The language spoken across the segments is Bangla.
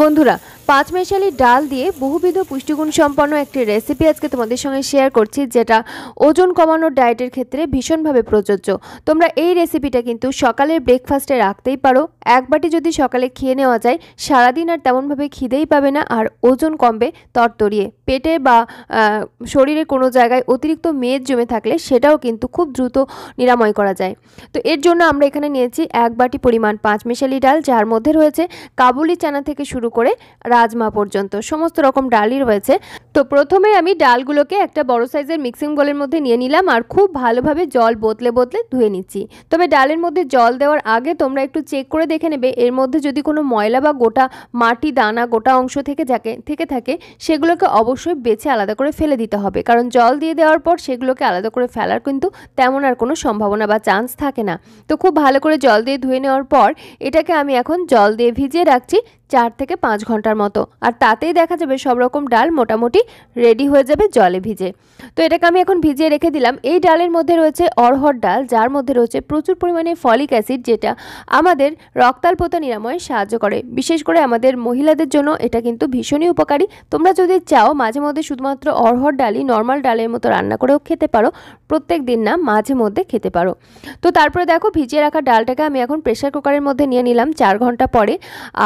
বন্ধুরা, পাঁচমেশালি ডাল দিয়ে বহুবিধ পুষ্টিগুণ সম্পন্ন একটি রেসিপি আজকে তোমাদের সঙ্গে শেয়ার করছি, যেটা ওজন কমানোর ডায়েটের ক্ষেত্রে ভীষণভাবে প্রযোজ্য। তোমরা এই রেসিপিটা কিন্তু সকালের ব্রেকফাস্টে রাখতেই পারো। এক বাটি যদি সকালে খেয়ে নেওয়া যায়, সারাদিন আর তেমনভাবে খিদেই পাবে না, আর ওজন কমবে তরতরিয়ে। পেটে বা শরীরে কোনো জায়গায় অতিরিক্ত মেদ জমে থাকলে সেটাও কিন্তু খুব দ্রুত নিরাময় করা যায়। তো এর জন্য আমরা এখানে নিয়েছি এক বাটি পরিমাণ পাঁচমেশালি ডাল, যার মধ্যে রয়েছে কাবুলি চানা থেকে শুরু করে রাজমা পর্যন্ত সমস্ত রকম ডালই রয়েছে। তো প্রথমে আমি ডালগুলোকে একটা বড় সাইজের মিক্সিং বোলের মধ্যে নিয়ে নিলাম আর খুব ভালোভাবে জল বদলে বদলে ধুয়ে নিচ্ছি। তবে ডালের মধ্যে জল দেওয়ার আগে তোমরা একটু চেক করে দেখে নেবে এর মধ্যে যদি কোনো ময়লা বা গোটা মাটি দানা গোটা অংশ থেকে থাকে সেগুলোকে অবশ্যই বেছে আলাদা করে ফেলে দিতে হবে, কারণ জল দিয়ে দেওয়ার পর সেগুলোকে আলাদা করে ফেলার কিন্তু তেমন আর কোনো সম্ভাবনা বা চান্স থাকে না। তো খুব ভালো করে জল দিয়ে ধুয়ে নেওয়ার পর এটাকে আমি এখন জল দিয়ে ভিজিয়ে রাখছি 4 থেকে 5 ঘন্টার মতো, আর তাতেই দেখা যাবে সব রকম ডাল মোটামুটি রেডি হয়ে যাবে জলে ভিজে। তো এটাকে আমি এখন ভিজিয়ে রেখে দিলাম। এই ডালের মধ্যে রয়েছে অড়হর ডাল, যার মধ্যে রয়েছে প্রচুর পরিমাণে ফলিক অ্যাসিড, যেটা আমাদের রক্তাল্পতা নিরাময়ে সাহায্য করে। বিশেষ করে আমাদের মহিলাদের জন্য এটা কিন্তু ভীষণই উপকারী। তোমরা যদি চাও মাঝে মধ্যে শুধুমাত্র অড়হর ডালই নর্মাল ডালের মতো রান্না করেও খেতে পারো, প্রত্যেক দিন না, মাঝে মধ্যে খেতে পারো। তো তারপরে দেখো ভিজিয়ে রাখা ডালটাকে আমি এখন প্রেসার কুকারের মধ্যে নিয়ে নিলাম 4 ঘন্টা পরে,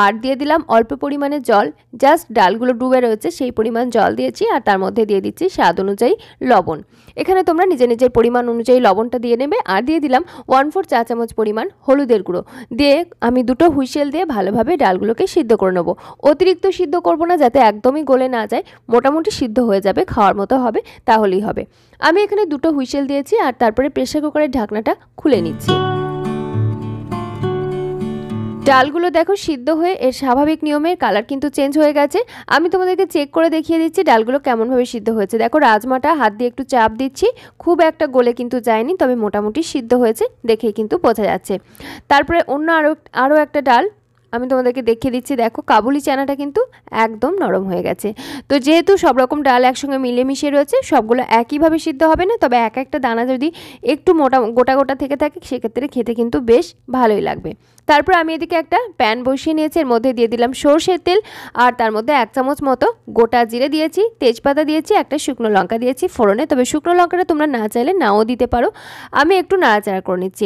আর দিয়ে দিলাম অল্প পরিমাণে জল। জাস্ট ডালগুলো ডুবে রয়েছে সেই পরিমাণ জল দিয়েছি, আর তার মধ্যে দিয়ে দিচ্ছি স্বাদ অনুযায়ী লবণ। এখানে তোমরা নিজের পরিমাণ অনুযায়ী লবণটা দিয়ে নেবে। আর দিয়ে দিলাম 1/4 চা চামচ পরিমাণ হলুদের গুঁড়ো দিয়ে আমি দুটো হুইসেল দিয়ে ভালোভাবে ডালগুলোকে সিদ্ধ করে নেব। অতিরিক্ত সিদ্ধ করব না, যাতে একদমই গলে না যায়, মোটামুটি সিদ্ধ হয়ে যাবে, খাওয়ার মতো হবে, তাহলেই হবে। আমি এখানে দুটো হুইসেল দিয়েছি আর তারপরে প্রেসার কুকারের ঢাকনাটা খুলে নিচ্ছি। ডালগুলো দেখো সিদ্ধ হয়ে এর স্বাভাবিক নিয়মের কালার কিন্তু চেঞ্জ হয়ে গেছে। আমি তোমাদেরকে চেক করে দেখিয়ে দিচ্ছি ডালগুলো কেমনভাবে সিদ্ধ হয়েছে। দেখো রাজমাটা হাত দিয়ে একটু চাপ দিচ্ছি, খুব একটা গলে কিন্তু যায়নি, তবে মোটামুটি সিদ্ধ হয়েছে দেখেই কিন্তু বোঝা যাচ্ছে। তারপরে অন্য আরও একটা ডাল আমি তোমাদেরকে দেখিয়ে দিচ্ছি। দেখো কাবুলি চানাটা কিন্তু একদম নরম হয়ে গেছে। তো যেহেতু সব রকম ডাল একসঙ্গে মিলেমিশে রয়েছে, সবগুলো একইভাবে সিদ্ধ হবে না, তবে এক একটা দানা যদি একটু গোটা গোটা থেকে থাকে সেক্ষেত্রে খেতে কিন্তু বেশ ভালোই লাগবে। তারপর আমি এদিকে একটা প্যান বসিয়ে নিয়েছি, এর মধ্যে দিয়ে দিলাম সরষের তেল, আর তার মধ্যে 1 চামচ মতো গোটা জিরে দিয়েছি, তেজপাতা দিয়েছি, একটা শুকনো লঙ্কা দিয়েছি ফোড়নে। তবে শুকনো লঙ্কাটা তোমরা না চাইলে নাও দিতে পারো। আমি একটু নাড়াচাড়া করে নিচ্ছি।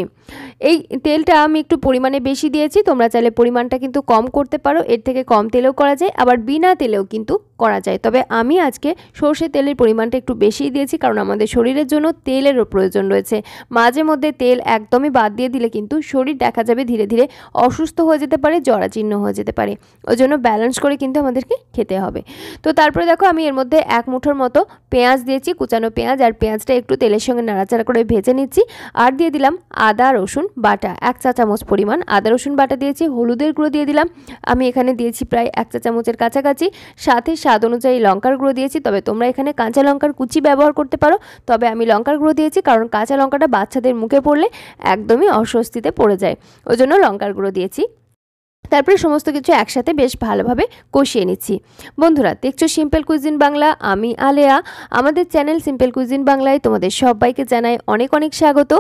এই তেলটা আমি একটু পরিমাণে বেশি দিয়েছি, তোমরা চাইলে পরিমাণটা কিন্তু কম করতে পারো, এর থেকে কম তেলেও করা যায়, আবার বিনা তেলেও কিন্তু করা যায়। তবে আমি আজকে সরষের তেলের পরিমাণটা একটু বেশিই দিয়েছি, কারণ আমাদের শরীরের জন্য তেলেরও প্রয়োজন রয়েছে। মাঝে মধ্যে তেল একদমই বাদ দিয়ে দিলে কিন্তু শরীর দেখা যাবে ধীরে ধীরে অসুস্থ হয়ে যেতে পারে, জরাজীর্ণ হয়ে যেতে পারে। ওই জন্য ব্যালেন্স করে কিন্তু আমাদেরকে খেতে হবে। তো তারপরে দেখো আমি এর মধ্যে 1 মুঠোর মতো পেঁয়াজ দিয়েছি, কুচানো পেঁয়াজ, আর পেঁয়াজটা একটু তেলের সঙ্গে নাড়াচাড়া করে ভেজে নিচ্ছি। আর দিয়ে দিলাম আদা রসুন বাটা, 1 চা চামচ পরিমাণ আদা রসুন বাটা দিয়েছি। হলুদের গুঁড়ো দিয়ে দিলাম, আমি এখানে দিয়েছি প্রায় 1 চা চামচের কাছাকাছি। সাথে স্বাদ অনুযায়ী লঙ্কার গুঁড়ো দিয়েছি, তবে তোমরা এখানে কাঁচা লঙ্কার কুচি ব্যবহার করতে পারো, তবে আমি লঙ্কার গুঁড়ো দিয়েছি কারণ কাঁচা লঙ্কাটা বাচ্চাদের মুখে পড়লে একদমই অস্বস্তিতে পড়ে যায়, ওই জন্য লঙ্কার গুঁড়ো দিয়েছি। তারপরে সমস্ত কিছু একসাথে বেশ ভালোভাবে কষিয়ে নিচ্ছি। বন্ধুরা, দেখছো সিম্পল কুইজিন বাংলা, আমি আলেয়া। আমাদের চ্যানেল সিম্পল কুইজিন বাংলায় তোমাদের সবাইকে জানাই অনেক অনেক স্বাগত।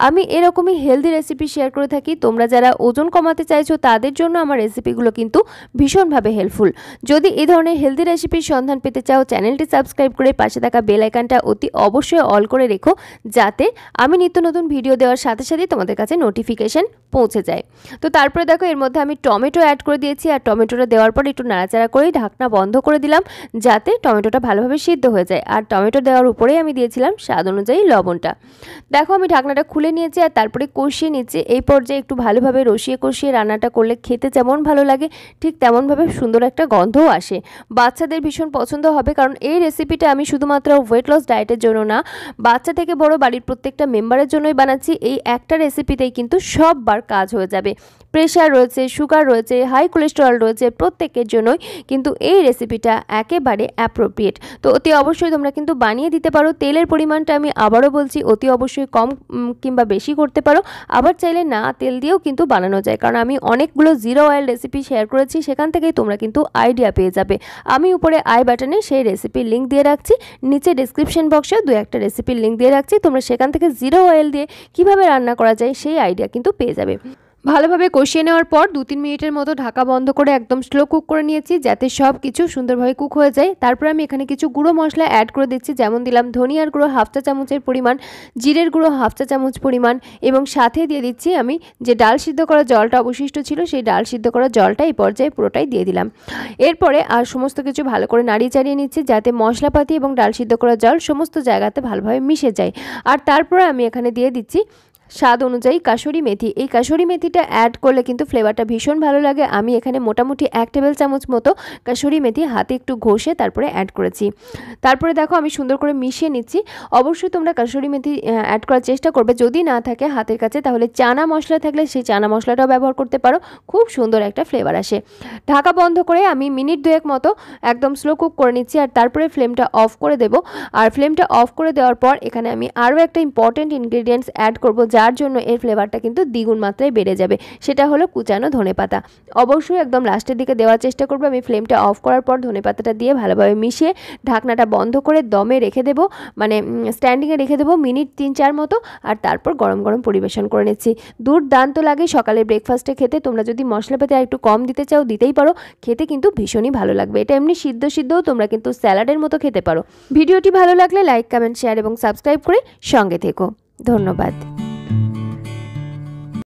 আমি এরকমই হেলদি রেসিপি শেয়ার করে থাকি। তোমরা যারা ওজন কমাতে চাইছো তাদের জন্য আমার রেসিপিগুলো কিন্তু ভীষণভাবে হেল্পফুল। যদি এই ধরনের হেলদি রেসিপির সন্ধান পেতে চাও, চ্যানেলটি সাবস্ক্রাইব করে পাশে থাকা বেল আইকনটা অতি অবশ্যই অল করে রেখো, যাতে আমি নিত্য নতুন ভিডিও দেওয়ার সাথে সাথে তোমাদের কাছে নোটিফিকেশন পৌঁছে যায়। তো তারপরে দেখো এর মধ্যে আমি টমেটো অ্যাড করে দিয়েছি, আর টমেটোটা দেওয়ার পর একটু নাড়াচাড়া করে ঢাকনা বন্ধ করে দিলাম, যাতে টমেটোটা ভালোভাবে সিদ্ধ হয়ে যায়। আর টমেটো দেওয়ার উপরেই আমি দিয়েছিলাম স্বাদ অনুযায়ী লবণটা। দেখো আমি ঢাকনাটা খুলে নিয়েছি আর তারপরে কষিয়ে নিচ্ছি। এই পর্যায়ে একটু ভালোভাবে রসিয়ে কষিয়ে রান্নাটা করলে খেতে যেমন ভালো লাগে, ঠিক তেমনভাবে সুন্দর একটা গন্ধও আসে। বাচ্চাদের ভীষণ পছন্দ হবে, কারণ এই রেসিপিটা আমি শুধুমাত্র ওয়েট লস ডায়েটের জন্য না, বাচ্চা থেকে বড় বাড়ির প্রত্যেকটা মেম্বারের জন্যই বানাচ্ছি। এই একটা রেসিপিতেই কিন্তু সববার কাজ হয়ে যাবে। প্রেশার রয়েছে, সুগার রয়েছে, হাই কোলেস্টেরল রয়েছে, প্রত্যেকের জন্যই কিন্তু এই রেসিপিটা একেবারে অ্যাপ্রোপ্রিয়েট। তো অতি অবশ্যই তোমরা কিন্তু বানিয়ে দিতে পারো। তেলের পরিমাণটা আমি আবারও বলছি, অতি অবশ্যই কম কিংবা বেশি করতে পারো। আবার চাইলে না তেল দিয়েও কিন্তু বানানো যায়, কারণ আমি অনেকগুলো জিরো অয়েল রেসিপি শেয়ার করেছি, সেখান থেকেই তোমরা কিন্তু আইডিয়া পেয়ে যাবে। আমি উপরে আই বাটনে সেই রেসিপির লিঙ্ক দিয়ে রাখছি, নিচে ডেসক্রিপশন বক্সেও 2-1টা রেসিপির লিঙ্ক দিয়ে রাখছি, তোমরা সেখান থেকে জিরো অয়েল দিয়ে কিভাবে রান্না করা যায় সেই আইডিয়া কিন্তু পেয়ে যাবে। ভালোভাবে কষিয়ে নেওয়ার পর 2-3 মিনিটের মতো ঢাকা বন্ধ করে একদম স্লো কুক করে নিয়েছি, যাতে সব কিছু সুন্দরভাবে কুক হয়ে যায়। তারপর আমি এখানে কিছু গুঁড়ো মশলা অ্যাড করে দিচ্ছি, যেমন দিলাম ধনিয়ার গুঁড়ো 1/2 চা চামচের পরিমাণ, জিরের গুঁড়ো 1/2 চা চামচ পরিমাণ, এবং সাথে দিয়ে দিচ্ছি আমি যে ডাল সিদ্ধ করা জলটা অবশিষ্ট ছিল, সেই ডাল সিদ্ধ করা জলটা এই পর্যায়ে পুরোটাই দিয়ে দিলাম। এরপরে আর সমস্ত কিছু ভালো করে নাড়িয়ে চাড়িয়ে নিচ্ছি, যাতে মশলাপাতি এবং ডাল সিদ্ধ করা জল সমস্ত জায়গাতে ভালোভাবে মিশে যায়। আর তারপরে আমি এখানে দিয়ে দিচ্ছি স্বাদ অনুযায়ী কাসুরি মেথি। এই কাসুরি মেথিটা অ্যাড করলে কিন্তু ফ্লেভারটা ভীষণ ভালো লাগে। আমি এখানে মোটামুটি 1 টেবিল চামচ মতো কাসুরি মেথি হাতে একটু ঘষে তারপরে অ্যাড করেছি। তারপরে দেখো আমি সুন্দর করে মিশিয়ে নিচ্ছি। অবশ্যই তোমরা কাসুরি মেথি অ্যাড করার চেষ্টা করবে, যদি না থাকে হাতের কাছে তাহলে চানা মশলা থাকলে সেই চানা মশলাটাও ব্যবহার করতে পারো, খুব সুন্দর একটা ফ্লেভার আসে। ঢাকা বন্ধ করে আমি মিনিট 2 মতো একদম স্লো কুক করে নিচ্ছি, আর তারপরে ফ্লেমটা অফ করে দেব। আর ফ্লেমটা অফ করে দেওয়ার পর এখানে আমি আরও একটা ইম্পর্টেন্ট ইনগ্রেডিয়েন্টস অ্যাড করব, যার জন্য এর ফ্লেভারটা কিন্তু দ্বিগুণ মাত্রায় বেড়ে যাবে। সেটা হলো কুচানো ধনেপাতা। অবশ্যই একদম লাস্টের দিকে দেওয়ার চেষ্টা করব। আমি ফ্লেমটা অফ করার পর ধনেপাতাটা দিয়ে ভালোভাবে মিশিয়ে ঢাকনাটা বন্ধ করে দমে রেখে দেবো, মানে স্ট্যান্ডিংয়ে রেখে দেবো মিনিট 3-4 মতো। আর তারপর গরম গরম পরিবেশন করে নিচ্ছি। দুর্দান্ত লাগে সকালের ব্রেকফাস্টে খেতে। তোমরা যদি মশলাপাতি আর একটু কম দিতে চাও দিতেই পারো, খেতে কিন্তু ভীষণই ভালো লাগবে। এটা এমনি সিদ্ধও তোমরা কিন্তু স্যালাডের মতো খেতে পারো। ভিডিওটি ভালো লাগলে লাইক, কমেন্ট, শেয়ার এবং সাবস্ক্রাইব করে সঙ্গে থেকো। ধন্যবাদ।